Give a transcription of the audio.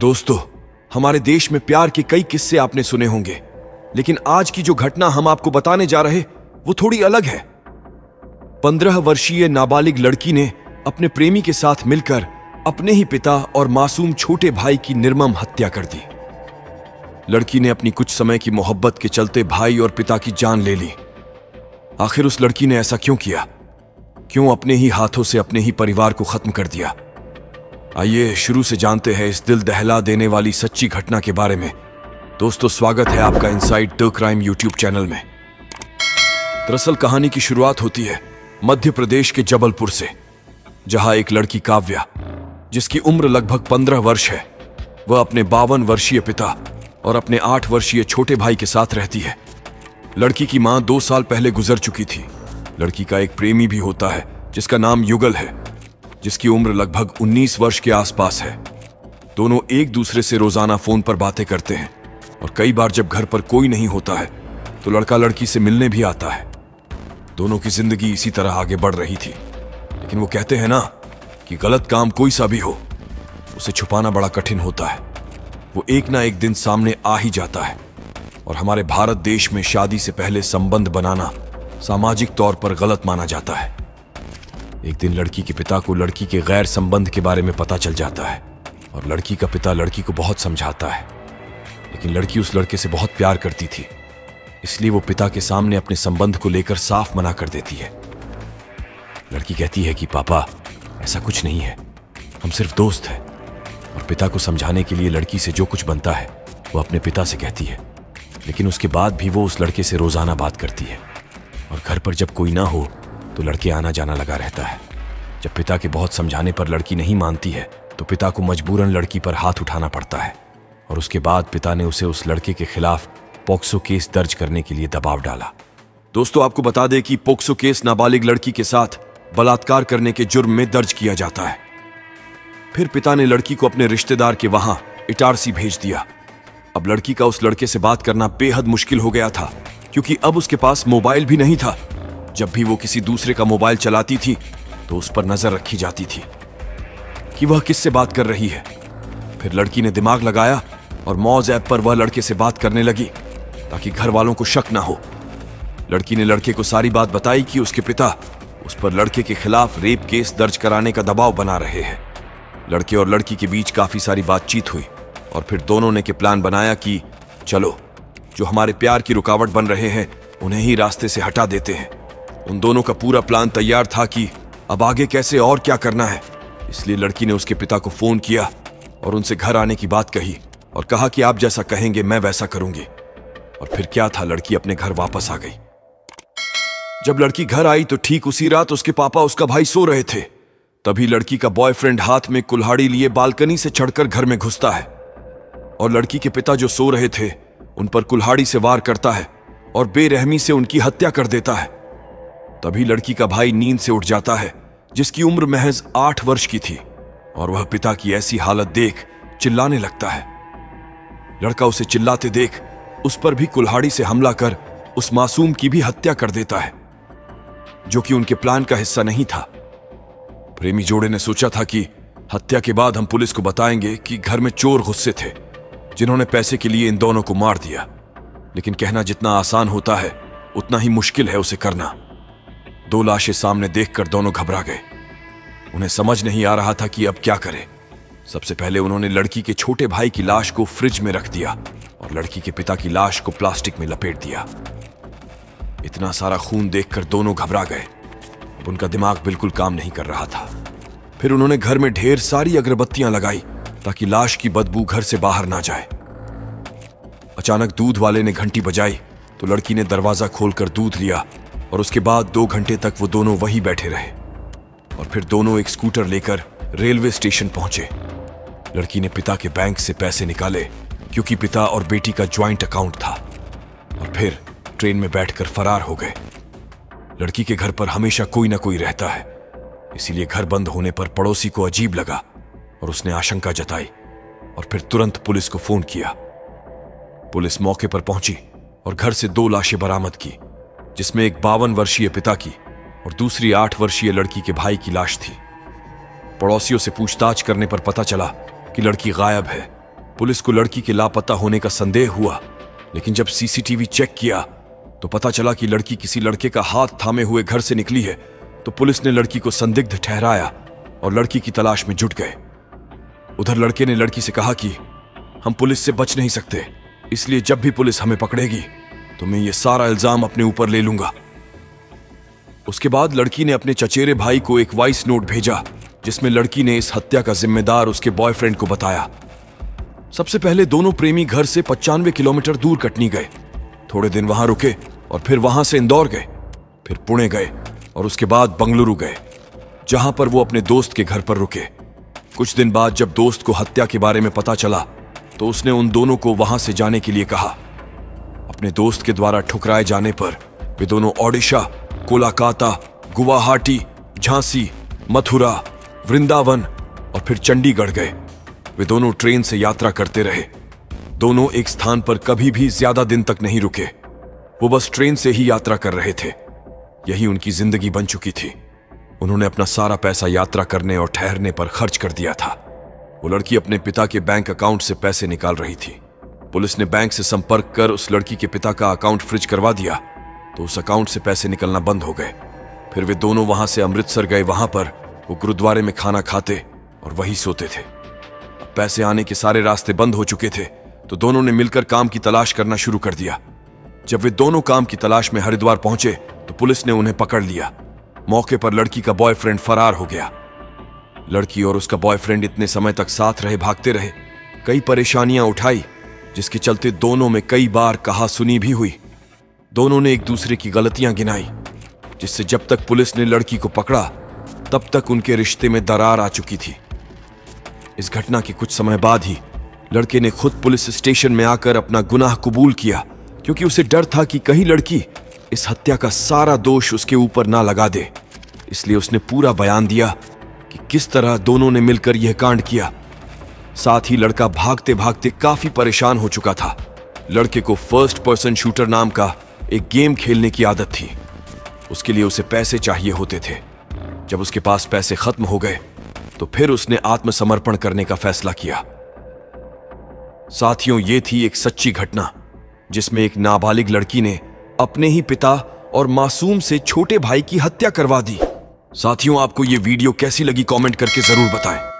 दोस्तों, हमारे देश में प्यार के कई किस्से आपने सुने होंगे, लेकिन आज की जो घटना हम आपको बताने जा रहे वो थोड़ी अलग है। 15 वर्षीय नाबालिग लड़की ने अपने प्रेमी के साथ मिलकर अपने ही पिता और मासूम छोटे भाई की निर्मम हत्या कर दी। लड़की ने अपनी कुछ समय की मोहब्बत के चलते भाई और पिता की जान ले ली। आखिर उस लड़की ने ऐसा क्यों किया? क्यों अपने ही हाथों से अपने ही परिवार को खत्म कर दिया? आइए शुरू से जानते हैं इस दिल दहला देने वाली सच्ची घटना के बारे में। दोस्तों, स्वागत है आपका inside the crime YouTube channel में। दरअसल कहानी की शुरुआत होती है मध्य प्रदेश के जबलपुर से, जहां एक लड़की काव्या, जिसकी उम्र लगभग 15 वर्ष है, वह अपने 52 वर्षीय पिता और अपने 8 वर्षीय छोटे भाई के साथ रहती है। लड़की की मां 2 साल पहले गुजर चुकी थी। लड़की का एक प्रेमी भी होता है जिसका नाम युगल है, जिसकी उम्र लगभग 19 वर्ष के आसपास है। दोनों एक दूसरे से रोजाना फोन पर बातें करते हैं और कई बार जब घर पर कोई नहीं होता है तो लड़का लड़की से मिलने भी आता है। दोनों की जिंदगी इसी तरह आगे बढ़ रही थी, लेकिन वो कहते हैं ना कि गलत काम कोई सा भी हो, उसे छुपाना बड़ा कठिन होता है। वो एक ना एक दिन सामने आ ही जाता है। और हमारे भारत देश में शादी से पहले संबंध बनाना सामाजिक तौर पर गलत माना जाता है। एक दिन लड़की के पिता को लड़की के गैर संबंध के बारे में पता चल जाता है और लड़की का पिता लड़की को बहुत समझाता है, लेकिन लड़की उस लड़के से बहुत प्यार करती थी, इसलिए वो पिता के सामने अपने संबंध को लेकर साफ मना कर देती है। लड़की कहती है कि पापा, ऐसा कुछ नहीं है, हम सिर्फ दोस्त हैं। और पिता को समझाने के लिए लड़की से जो कुछ बनता है वो अपने पिता से कहती है, लेकिन उसके बाद भी वो उस लड़के से रोजाना बात करती है। और घर पर जब कोई ना हो तो लड़के आना जाना लगा रहता है। जब पिता के बहुत समझाने पर लड़की नहीं मानती है तो पिता को मजबूरन लड़की पर हाथ उठाना पड़ता है और उसके बाद पिता ने उसे उस लड़के के खिलाफ पोक्सो केस दर्ज करने के लिए दबाव डाला। दोस्तों, आपको बता दें कि पोक्सो केस नाबालिग लड़की के साथ बलात्कार करने के जुर्म में दर्ज किया जाता है। फिर पिता ने लड़की को अपने रिश्तेदार के वहां इटारसी भेज दिया। अब लड़की का उस लड़के से बात करना बेहद मुश्किल हो गया था, क्योंकि अब उसके पास मोबाइल भी नहीं था। जब भी वो किसी दूसरे का मोबाइल चलाती थी तो उस पर नजर रखी जाती थी कि वह किससे बात कर रही है। फिर लड़की ने दिमाग लगाया और मौज ऐप पर वह लड़के से बात करने लगी ताकि घर वालों को शक ना हो। लड़की ने लड़के को सारी बात बताई कि उसके पिता उस पर लड़के के खिलाफ रेप केस दर्ज कराने का दबाव बना रहे हैं। लड़के और लड़की के बीच काफी सारी बातचीत हुई और फिर दोनों ने के प्लान बनाया कि चलो, जो हमारे प्यार की रुकावट बन रहे हैं उन्हें ही रास्ते से हटा देते हैं। उन दोनों का पूरा प्लान तैयार था कि अब आगे कैसे और क्या करना है। इसलिए लड़की ने उसके पिता को फोन किया और उनसे घर आने की बात कही और कहा कि आप जैसा कहेंगे मैं वैसा करूंगी। और फिर क्या था, लड़की अपने घर वापस आ गई। जब लड़की घर आई तो ठीक उसी रात उसके पापा उसका भाई सो रहे थे। तभी लड़की का बॉयफ्रेंड हाथ में कुल्हाड़ी लिए बालकनी से चढ़कर घर में घुसता है और लड़की के पिता जो सो रहे थे उन पर कुल्हाड़ी से वार करता है और बेरहमी से उनकी हत्या कर देता है। तभी लड़की का भाई नींद से उठ जाता है, जिसकी उम्र महज 8 वर्ष की थी, और वह पिता की ऐसी हालत देख चिल्लाने लगता है। लड़का उसे चिल्लाते देख उस पर भी कुल्हाड़ी से हमला कर उस मासूम की भी हत्या कर देता है, जो कि उनके प्लान का हिस्सा नहीं था। प्रेमी जोड़े ने सोचा था कि हत्या के बाद हम पुलिस को बताएंगे कि घर में चोर गुस्से थे जिन्होंने पैसे के लिए इन दोनों को मार दिया, लेकिन कहना जितना आसान होता है उतना ही मुश्किल है उसे करना। 2 लाशें सामने देखकर दोनों घबरा गए। उन्हें समझ नहीं आ रहा था कि अब क्या करें। सबसे पहले उन्होंने लड़की के छोटे भाई की लाश को फ्रिज में रख दिया और लड़की के पिता की लाश को प्लास्टिक में लपेट दिया। इतना सारा खून देखकर दोनों घबरा गए। उनका दिमाग बिल्कुल काम नहीं कर रहा था। फिर उन्होंने घर में ढेर सारी अगरबत्तियां लगाई ताकि लाश की बदबू घर से बाहर ना जाए। अचानक दूध वाले ने घंटी बजाई तो लड़की ने दरवाजा खोलकर दूध लिया और उसके बाद 2 घंटे तक वो दोनों वहीं बैठे रहे। और फिर दोनों एक स्कूटर लेकर रेलवे स्टेशन पहुंचे। लड़की ने पिता के बैंक से पैसे निकाले, क्योंकि पिता और बेटी का ज्वाइंट अकाउंट था, और फिर ट्रेन में बैठकर फरार हो गए। लड़की के घर पर हमेशा कोई ना कोई रहता है, इसीलिए घर बंद होने पर पड़ोसी को अजीब लगा और उसने आशंका जताई और फिर तुरंत पुलिस को फोन किया। पुलिस मौके पर पहुंची और घर से 2 लाशें बरामद की, जिसमें एक 52 वर्षीय पिता की और दूसरी 8 वर्षीय लड़की के भाई की लाश थी। पड़ोसियों से पूछताछ करने पर पता चला कि लड़की गायब है पुलिस को लड़की के लापता होने का संदेह हुआ, लेकिन जब सीसीटीवी चेक किया तो पता चला कि लड़की किसी लड़के का हाथ थामे हुए घर से निकली है। तो पुलिस ने लड़की को संदिग्ध ठहराया और लड़की की तलाश में जुट गए। उधर लड़के ने लड़की से कहा कि हम पुलिस से बच नहीं सकते, इसलिए जब भी पुलिस हमें पकड़ेगी तो मैं ये सारा इल्जाम अपने ऊपर ले लूंगा। उसके बाद लड़की ने अपने चचेरे भाई को एक वॉइस नोट भेजा, जिसमें लड़की ने इस हत्या का जिम्मेदार उसके बॉयफ्रेंड को बताया। सबसे पहले दोनों प्रेमी घर से 95 किलोमीटर दूर कटनी गए। थोड़े दिन वहां रुके और फिर वहां से इंदौर गए, फिर पुणे गए और उसके बाद बंगलुरु गए, जहां पर वो अपने दोस्त के घर पर रुके। कुछ दिन बाद जब दोस्त को हत्या के बारे में पता चला तो उसने उन दोनों को वहां से जाने के लिए कहा। अपने दोस्त के द्वारा ठुकराए जाने पर वे दोनों ओडिशा, कोलकाता, गुवाहाटी, झांसी, मथुरा, वृंदावन और फिर चंडीगढ़ गए। वे दोनों ट्रेन से यात्रा करते रहे। दोनों एक स्थान पर कभी भी ज्यादा दिन तक नहीं रुके। वो बस ट्रेन से ही यात्रा कर रहे थे। यही उनकी जिंदगी बन चुकी थी। उन्होंने अपना सारा पैसा यात्रा करने और ठहरने पर खर्च कर दिया था। वो लड़की अपने पिता के बैंक अकाउंट से पैसे निकाल रही थी। पुलिस ने बैंक से संपर्क कर उस लड़की के पिता का अकाउंट फ्रीज करवा दिया, तो उस अकाउंट से पैसे निकलना बंद हो गए। फिर वे दोनों वहां से अमृतसर गए। वहां पर वो गुरुद्वारे में खाना खाते और वहीं सोते थे। अब पैसे आने के सारे रास्ते बंद हो चुके थे, तो दोनों ने मिलकर काम की तलाश करना शुरू कर दिया। जब वे दोनों काम की तलाश में हरिद्वार पहुंचे तो पुलिस ने उन्हें पकड़ लिया। मौके पर लड़की का बॉयफ्रेंड फरार हो गया। लड़की और उसका बॉयफ्रेंड इतने समय तक साथ रहे, भागते रहे, कई परेशानियां उठाई, जिसके चलते दोनों में कई बार कहा सुनी भी हुई। दोनों ने एक दूसरे की गलतियां गिनाई, जिससे जब तक पुलिस ने लड़की को पकड़ा तब तक उनके रिश्ते में दरार आ चुकी थी। इस घटना के कुछ समय बाद ही लड़के ने खुद पुलिस स्टेशन में आकर अपना गुनाह कबूल किया, क्योंकि उसे डर था कि कहीं लड़की इस हत्या का सारा दोष उसके ऊपर ना लगा दे। इसलिए उसने पूरा बयान दिया कि किस तरह दोनों ने मिलकर यह कांड किया। साथ ही लड़का भागते भागते काफी परेशान हो चुका था। लड़के को फर्स्ट पर्सन शूटर नाम का एक गेम खेलने की आदत थी। उसके लिए उसे पैसे चाहिए होते थे। जब उसके पास पैसे खत्म हो गए तो फिर उसने आत्मसमर्पण करने का फैसला किया। साथियों, ये थी एक सच्ची घटना, जिसमें एक नाबालिग लड़की ने अपने ही पिता और मासूम से छोटे भाई की हत्या करवा दी। साथियों, आपको ये वीडियो कैसी लगी कमेंट करके जरूर बताएं।